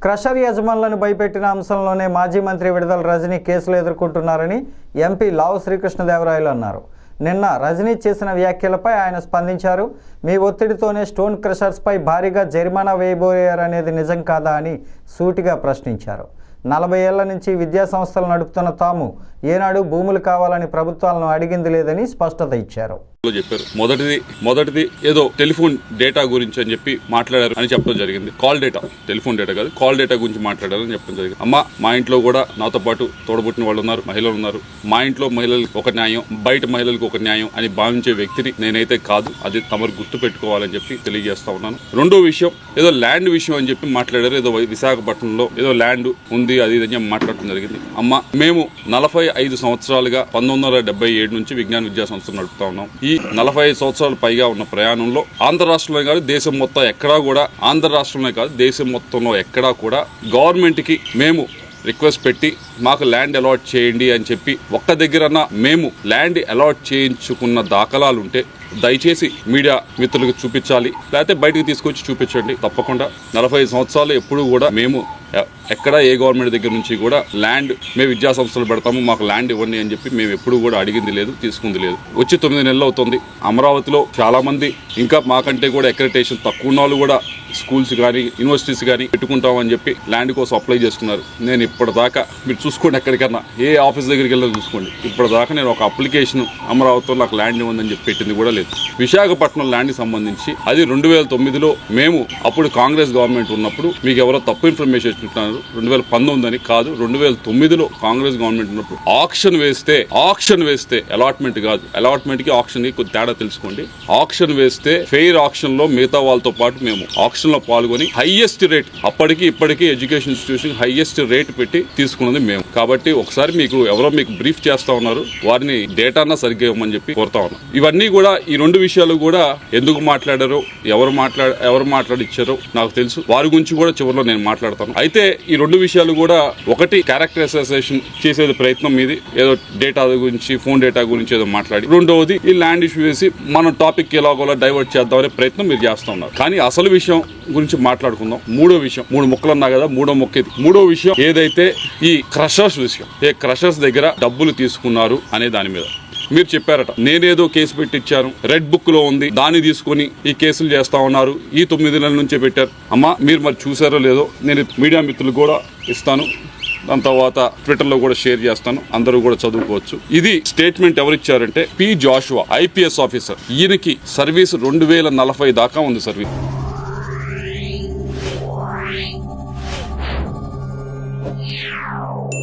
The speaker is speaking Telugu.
క్రషర్ యజమానులను భయపెట్టిన అంశంలోనే మాజీ మంత్రి విడుదల రజనీ కేసులు ఎదుర్కొంటున్నారని ఎంపీ లావు శ్రీకృష్ణదేవరాయలు అన్నారు. నిన్న రజనీ చేసిన వ్యాఖ్యలపై ఆయన స్పందించారు. మీ ఒత్తిడితోనే స్టోన్ క్రషర్స్పై భారీగా జరిమానా వేయబోయారనేది నిజం కాదా అని సూటిగా ప్రశ్నించారు. 40 ఏళ్ల నుంచి విద్యా సంస్థలు నడుపుతున్న తాము ఏనాడు భూములు కావాలని ప్రభుత్వాలను అడిగింది లేదని స్పష్టత ఇచ్చారు. చెప్పారు మొదటిది ఏదో టెలిఫోన్ డేటా గురించి అని చెప్పి మాట్లాడారు అని చెప్పడం జరిగింది. కాల్ డేటా, టెలిఫోన్ డేటా కాదు, కాల్ డేటా గురించి మాట్లాడారని చెప్పడం జరిగింది. అమ్మ, మా ఇంట్లో కూడా నాతో పాటు తోడబుట్టిన వాళ్ళు ఉన్నారు, మహిళలు ఉన్నారు. మా ఇంట్లో మహిళలకు ఒక న్యాయం, బయట మహిళలకు ఒక న్యాయం అని భావించే వ్యక్తిని నేనైతే కాదు. అది తమరు గుర్తు పెట్టుకోవాలని చెప్పి తెలియజేస్తా ఉన్నాను. రెండో విషయం, ఏదో ల్యాండ్ విషయం అని చెప్పి మాట్లాడారు. ఏదో విశాఖపట్నంలో ఏదో ల్యాండ్ ఉంది, అది ఇది అని మాట్లాడటం జరిగింది. అమ్మ, మేము 45 సంవత్సరాలుగా 1977 నుంచి విజ్ఞాన విద్యా సంస్థలు నడుపుతా ఉన్నాం. ఈ 45 సంవత్సరాలు పైగా ఉన్న ప్రయాణంలో ఆంధ్ర రాష్ట్రంలో కాదు, దేశం మొత్తం ఎక్కడా కూడా, ఆంధ్ర రాష్ట్రంలో కాదు దేశం మొత్తంలో ఎక్కడా కూడా గవర్నమెంట్ కి మేము రిక్వెస్ట్ పెట్టి మాకు ల్యాండ్ అలాట్ చేయండి అని చెప్పి ఒక్క దగ్గరన్నా మేము ల్యాండ్ అలాట్ చేయించుకున్న దాఖలాలు ఉంటే దయచేసి మీడియా మిత్రులకు చూపించాలి, లేకపోతే బయటకు తీసుకొచ్చి చూపించండి. తప్పకుండా 45 సంవత్సరాలు ఎప్పుడు కూడా మేము ఎక్కడ ఏ గవర్నమెంట్ దగ్గర నుంచి కూడా ల్యాండ్ మేము విద్యా సంస్థలు పెడతాము, మాకు ల్యాండ్ ఇవ్వండి అని చెప్పి మేము ఎప్పుడు కూడా అడిగింది లేదు, తీసుకుంది లేదు. వచ్చి 9 నెలలు అవుతుంది. అమరావతిలో చాలా మంది ఇంకా మాకంటే కూడా అక్రెడిటేషన్ తక్కువ ఉన్న వాళ్ళు కూడా స్కూల్స్ కానీ యూనివర్సిటీస్ కానీ పెట్టుకుంటామని చెప్పి ల్యాండ్ కోసం అప్లై చేస్తున్నారు. నేను ఇప్పటిదాకా మీరు చూసుకోండి, ఎక్కడికన్నా ఏ ఆఫీస్ దగ్గరికి వెళ్ళినా చూసుకోండి, ఇప్పటిదాకా నేను ఒక అప్లికేషన్ అమరావతిలో నాకు ల్యాండ్ ఇవ్వందని చెప్పి పెట్టింది కూడా లేదు. విశాఖపట్నం ల్యాండ్కి సంబంధించి అది 2009లో మేము అప్పుడు కాంగ్రెస్ గవర్నమెంట్ ఉన్నప్పుడు మీకు ఎవరో తప్పు ఇన్ఫర్మేషన్ ఇస్తున్నారు, 2019 అని కాదు, 2009లో కాంగ్రెస్ గవర్నమెంట్ ఉన్నప్పుడు ఆక్షన్ వేస్తే అలాట్మెంట్ కాదు, అలాట్మెంట్ కి ఆక్షన్ కి కొద్ది తేడా తెలుసుకోండి. ఆక్షన్ వేస్తే ఫెయిర్ ఆక్షన్ లో మిగతా వాళ్ళతో పాటు మేము ఆక్షన్ లో పాల్గొని హైయెస్ట్ రేట్, అప్పటికి ఇప్పటికీ ఎడ్యుకేషన్ ఇన్స్టిట్యూషన్ హైయెస్ట్ రేట్ పెట్టి తీసుకున్నది మేము. కాబట్టి ఒకసారి మీకు ఎవరో మీకు బ్రీఫ్ చేస్తా ఉన్నారు, వారిని డేటానా సరిగ్గా ఇవ్వమని చెప్పి కోరుతా ఉన్నాం. ఇవన్నీ కూడా ఈ 2 విషయాలు కూడా ఎందుకు మాట్లాడారో, ఎవరు మాట్లాడిచ్చారో నాకు తెలుసు. వారి గురించి కూడా చివరిలో నేను మాట్లాడతాను. అయితే ఈ 2 విషయాలు కూడా, ఒకటి క్యారెక్టర్ అసోసియేషన్ చేసేది ప్రయత్నం మీది, ఏదో డేటా గురించి ఫోన్ డేటా గురించి ఏదో మాట్లాడి, రెండవది ఈ ల్యాండ్ ఇష్యూ వేసి మన టాపిక్ ఎలాగోలా డైవర్ట్ చేద్దామనే ప్రయత్నం మీరు చేస్తా ఉన్నారు. కానీ అసలు విషయం గురించి మాట్లాడుకుందాం. 3వ విషయం, 3 ముక్కలు అన్నా కదా, 3వ ముక్క ఇది. 3వ విషయం ఏదైతే ఈ క్రషర్స్ విషయం, ఏ క్రషర్స్ దగ్గర డబ్బులు తీసుకున్నారు అనే దాని మీద మీరు చెప్పారట. నేనేదో కేసు పెట్టించాను, రెడ్ బుక్ లో ఉంది, దాన్ని తీసుకుని ఈ కేసులు చేస్తా ఉన్నారు, ఈ 9 నెలల నుంచే పెట్టారు. అమ్మా, మీరు మరి చూసారో లేదో, నేను మీడియా మిత్రులు కూడా ఇస్తాను, దాని తర్వాత ట్విట్టర్లో కూడా షేర్ చేస్తాను, అందరూ కూడా చదువుకోవచ్చు. ఇది స్టేట్మెంట్ ఎవరిచ్చారంటే పి జాషువా, IPS ఆఫీసర్. ఈయనకి సర్వీస్ 2040 దాకా ఉంది సర్వీస్. Yeah.